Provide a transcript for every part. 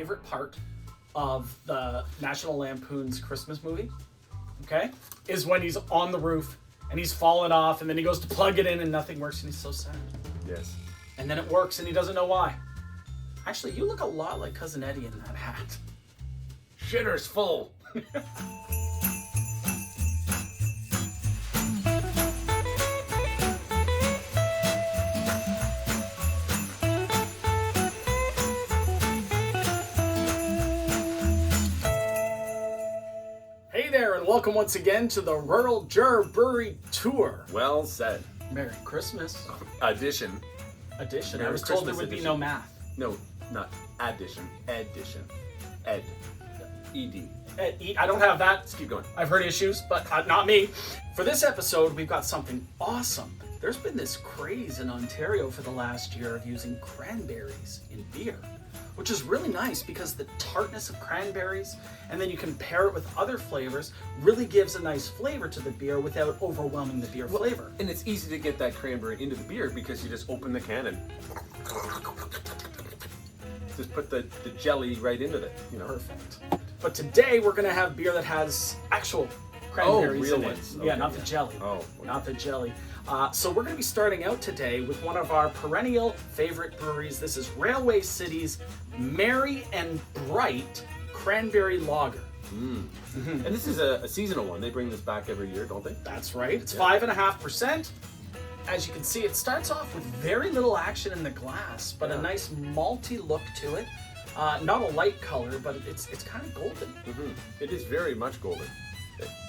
favorite part of the National Lampoon's Christmas movie, okay, is when he's on the roof and he's fallen off and then he goes to plug it in and nothing works and he's so sad. Yes. And then it works and he doesn't know why. Actually, you look a lot like Cousin Eddie in that hat. Shitter's full. Hey there, and welcome once again to the Juror Brewery tour. Well said. Merry Christmas. Addition. Addition. Merry I was told Christmas there would be edition. no math. No, not addition. Addition. Ed. E-D. I don't have that. Let's keep going. I've heard issues, but not me. For this episode, we've got something awesome. There's been this craze in Ontario for the last year of using cranberries in beer, which is really nice because the tartness of cranberries, and then you can pair it with other flavors, really gives a nice flavor to the beer without overwhelming the beer flavor. And it's easy to get that cranberry into the beer because you just open the can and just put the jelly right into it. You know. Perfect. But today we're going to have beer that has actual cranberries real in it. ones. Yeah, Okay, not the jelly. Oh, okay. Not the jelly. So we're going to be starting out today with one of our perennial favorite breweries. This is Railway City's Merry and Bright Cranberry Lager. And this is a seasonal one. They bring this back every year, don't they? That's right. It's 5.5%. As you can see, it starts off with very little action in the glass, but a nice malty look to it. Not a light color, but it's kind of golden. It is very much golden.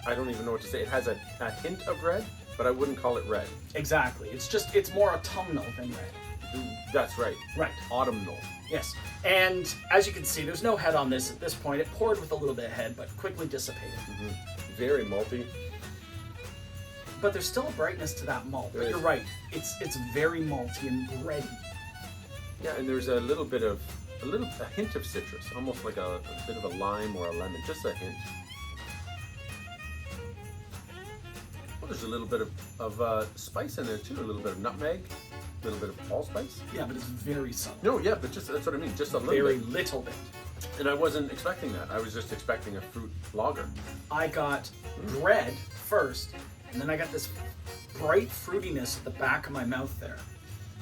I don't even know what to say. It has a hint of red, but I wouldn't call it red. Exactly. It's more autumnal than red. That's right. Right. Autumnal. Yes. And as you can see, there's no head on this at this point. It poured with a little bit of head, but quickly dissipated. Very malty. But there's still a brightness to that malt. But you're right. It's very malty and bready. Yeah, and there's a hint of citrus, almost like a bit of a lime or a lemon, just a hint. Well, there's a little bit of spice in there too, a little bit of nutmeg, a little bit of allspice. Yeah, but it's very subtle. No, yeah, but just that's what I mean, just a little Very bit. little bit. And I wasn't expecting that. I was just expecting a fruit lager. I got bread first, and then I got this bright fruitiness at the back of my mouth there.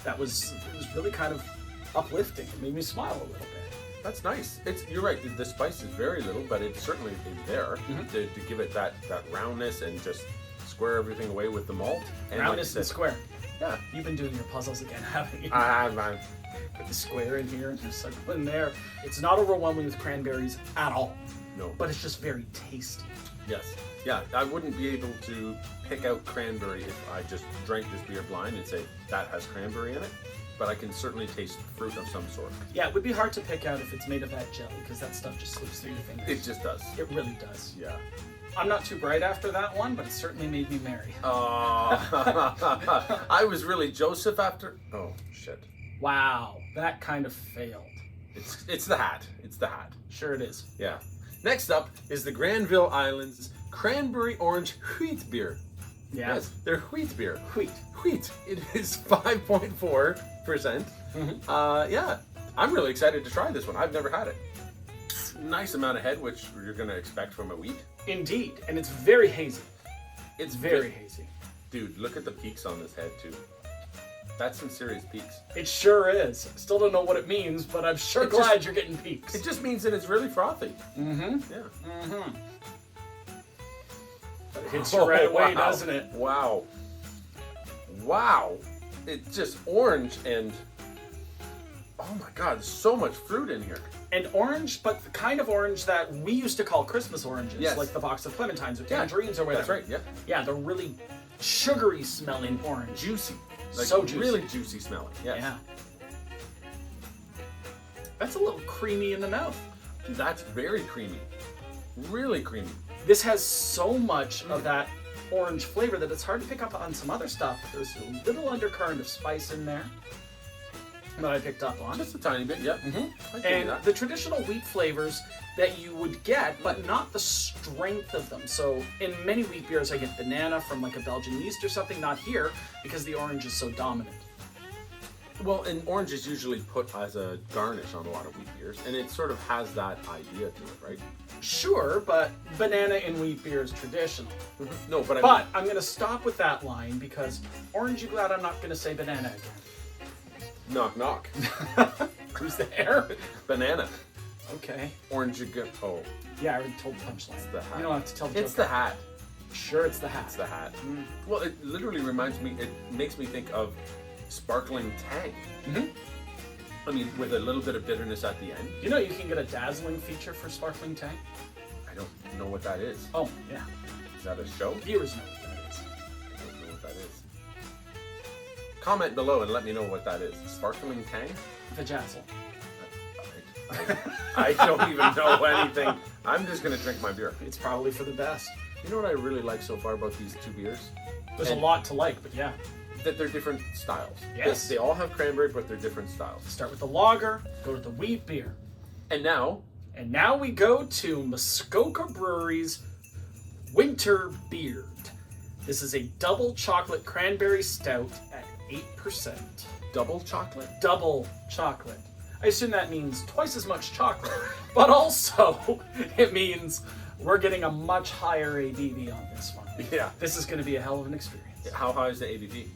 It was really kind of uplifting. It made me smile a little bit. That's nice. You're right. The spice is very little, but it's certainly there to give it that roundness and just square everything away with the malt. And Roundness and square. Yeah. You've been doing your puzzles again, haven't you? I Put the square in here and the circle in there. It's not overwhelming with cranberries at all. No. But it's just very tasty. Yes. Yeah, I wouldn't be able to pick out cranberry if I just drank this beer blind and say that has cranberry in it. But I can certainly taste fruit of some sort. Yeah, it would be hard to pick out if it's made of that jelly because that stuff just slips through your fingers. It just does. It really does. Yeah. I'm not too bright after that one, but it certainly made me merry. I was really Joseph after. Oh shit! Wow, that kind of failed. It's the hat. It's the hat. Sure it is. Yeah. Next up is the Granville Islands Cranberry Orange Wheat Beer. Yeah. Yes, they're wheat beer. Wheat. Wheat. It is 5.4%. Yeah, I'm really excited to try this one. I've never had it. Nice amount of head, which you're going to expect from a wheat. Indeed, and it's very hazy. It's very hazy. Dude, look at the peaks on this head too. That's some serious peaks. It sure is. Still don't know what it means, but I'm sure glad you're getting peaks. It just means that it's really frothy. Mm-hmm. Yeah. But it hits you right away, doesn't it? Wow. Wow. It's just orange and... Oh my God, there's so much fruit in here. And orange, but the kind of orange that we used to call Christmas oranges, Yes. like the box of clementines or tangerines or whatever. That's right, yeah. Yeah, the really sugary smelling orange. Juicy. Like So juicy. Really juicy smelling, yes. Yeah. That's a little creamy in the mouth. That's very creamy. Really creamy. This has so much of that orange flavor that it's hard to pick up on some other stuff. There's a little undercurrent of spice in there that I picked up on. Just a tiny bit, yeah. I can do And that. the traditional wheat flavors that you would get, but not the strength of them. So in many wheat beers, I get banana from like a Belgian yeast or something, not here, because the orange is so dominant. Well, and orange is usually put as a garnish on a lot of wheat beers, and it sort of has that idea to it, right? Sure, but banana in wheat beer is traditional. No, but But I'm going to stop with that line because aren't you glad I'm not going to say banana again? knock knock. Who's there? Banana. Okay. Orange you go. Oh, Yeah, I already told the punchline. It's the hat. You don't have to tell the it's joke. the hat. Sure, it's the hat. It's the hat. Well, it literally reminds me. It makes me think of sparkling tang. I mean, with a little bit of bitterness at the end. You know you can get a dazzling feature for sparkling tang? I don't know what that is. Oh, yeah. Is that a show? Viewers know what that is. I don't know what that is. Comment below and let me know what that is. Sparkling tang? Vajazzle. I don't even know anything. I'm just gonna drink my beer. It's probably for the best. You know what I really like so far about these two beers? There's a lot to like, but yeah. That they're different styles. Yes. They all have cranberry, but they're different styles. Start with the lager, go to the wheat beer. And now, we go to Muskoka Brewery's Winter Beard. This is a double chocolate cranberry stout at 8%. double chocolate? Double chocolate. I assume that means twice as much chocolate, but also it means we're getting a much higher ABV on this one. Yeah. This is going to be a hell of an experience. How high is the ABV?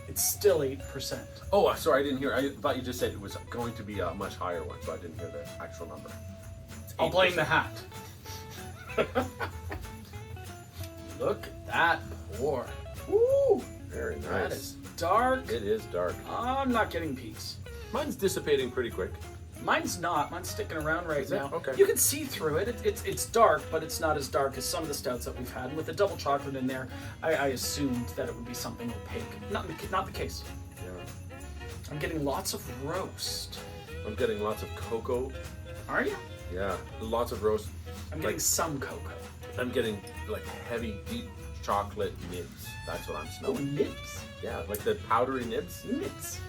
It's still 8%. Oh, sorry, I didn't hear. I thought you just said it was going to be a much higher one, so I didn't hear the actual number. It's I'll 8%. blame the hat. Look at that pour. Woo! Very nice. That is dark. It is dark. I'm not getting peace. Mine's dissipating pretty quick. Mine's not. Mine's sticking around right Is it? now. Okay. You can see through it. It's dark, but it's not as dark as some of the stouts that we've had. And with the double chocolate in there, I assumed that it would be something opaque. Not the case. Yeah. I'm getting lots of roast. I'm getting lots of cocoa. Are you? Yeah. Lots of roast. I'm getting some cocoa. I'm getting like heavy, deep chocolate nibs. That's what I'm Oh, smelling. nibs. Yeah, like the powdery nibs. Nibs.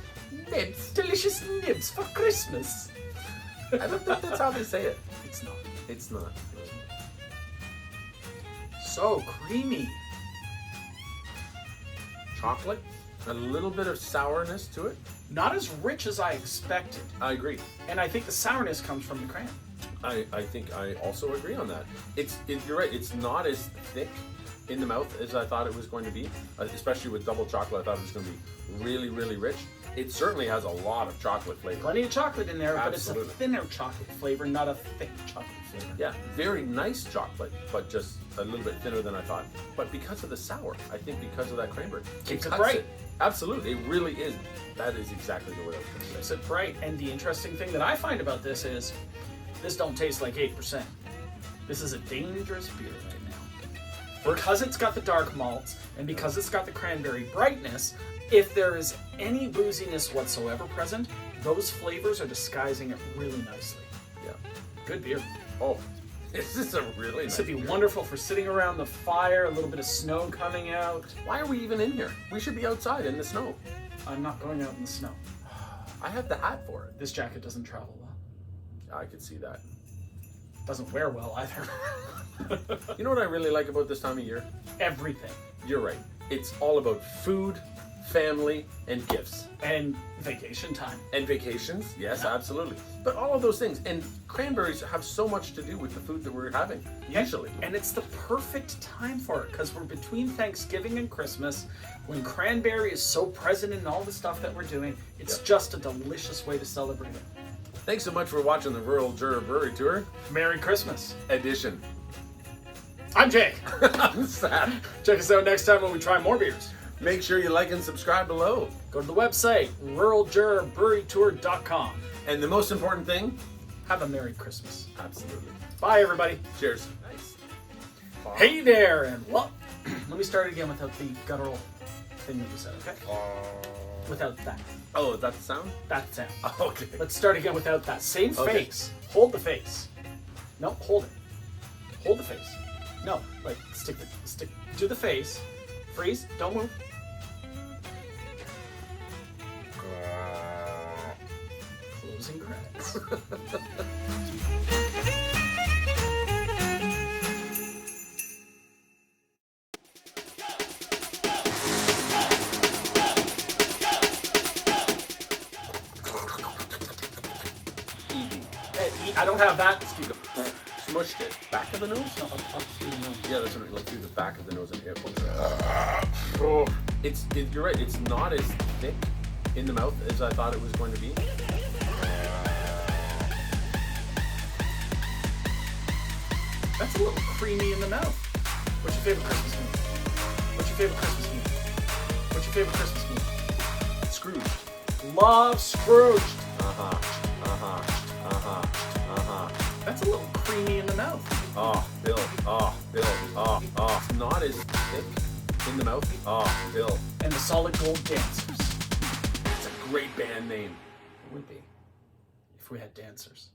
Nibs. Delicious nibs for Christmas. I don't think that's how they say it. It's not. It's not. So creamy. Chocolate, a little bit of sourness to it. Not as rich as I expected. I agree. And I think the sourness comes from the cran. I think I also agree on that. You're right. It's not as thick in the mouth as I thought it was going to be, especially with double chocolate. I thought it was going to be really, really rich. It certainly has a lot of chocolate flavor. Plenty of chocolate in there, Absolutely. but it's a thinner chocolate flavor, not a thick chocolate flavor. Yeah, very nice chocolate, but just a little bit thinner than I thought. But because of the sour, I think because of that cranberry, Keeps it cuts bright. Absolutely, it really is. That is exactly the word I was going to Keeps say. it bright. And the interesting thing that I find about this is, this don't taste like 8%. This is a dangerous beer right now. Because it's got the dark malts, and because it's got the cranberry brightness, if there is any booziness whatsoever present, those flavors are disguising it really nicely. Yeah. Good beer. Oh, this is a really nice This would be beer. wonderful for sitting around the fire, a little bit of snow coming out. Why are we even in here? We should be outside in the snow. I'm not going out in the snow. I have the hat for it. This jacket doesn't travel well. I could see that. Doesn't wear well either. You know what I really like about this time of year? Everything. You're right. It's all about food, family, and gifts. And vacation time. And vacations, yes, Yeah. absolutely. But all of those things. And cranberries have so much to do with the food that we're having, usually. And it's the perfect time for it because we're between Thanksgiving and Christmas when cranberry is so present in all the stuff that we're doing. It's Yep. just a delicious way to celebrate it. Thanks so much for watching the Rural Juror Brewery Tour Merry Christmas. edition. I'm Jake. I'm sad. Check us out next time when we try more beers. Make sure you like and subscribe below. Go to the website, ruraljurorbrewerytour.com. And the most important thing, Have a Merry Christmas. absolutely. Bye, everybody. Cheers. Nice. Hey there, and what? Let me start again without the guttural thing that you said, okay? Without that. Oh, is that the sound? That sound. Okay. Let's start again without that. Same Okay. face. Hold the face. No, hold it. Hold the face. No, like stick. Do the face. Freeze. Don't move. Closing credits. I don't have that. Excuse me. Smushed it. Back of the nose? No, up through the nose. Yeah, that's what, like through the back of the nose and hip. Oh. You're right. It's not as thick in the mouth as I thought it was going to be. That's a little creamy in the mouth. What's your favorite Christmas movie? What's your favorite Christmas movie? What's your favorite Christmas movie? Scrooge. Love Scrooge. That's a little creamy in the mouth. Oh, Bill. Oh, Bill. Oh, oh. It's not as thick in the mouth. Oh, Bill. And the Solid Gold Dancers. It's a great band name. It would be if we had dancers.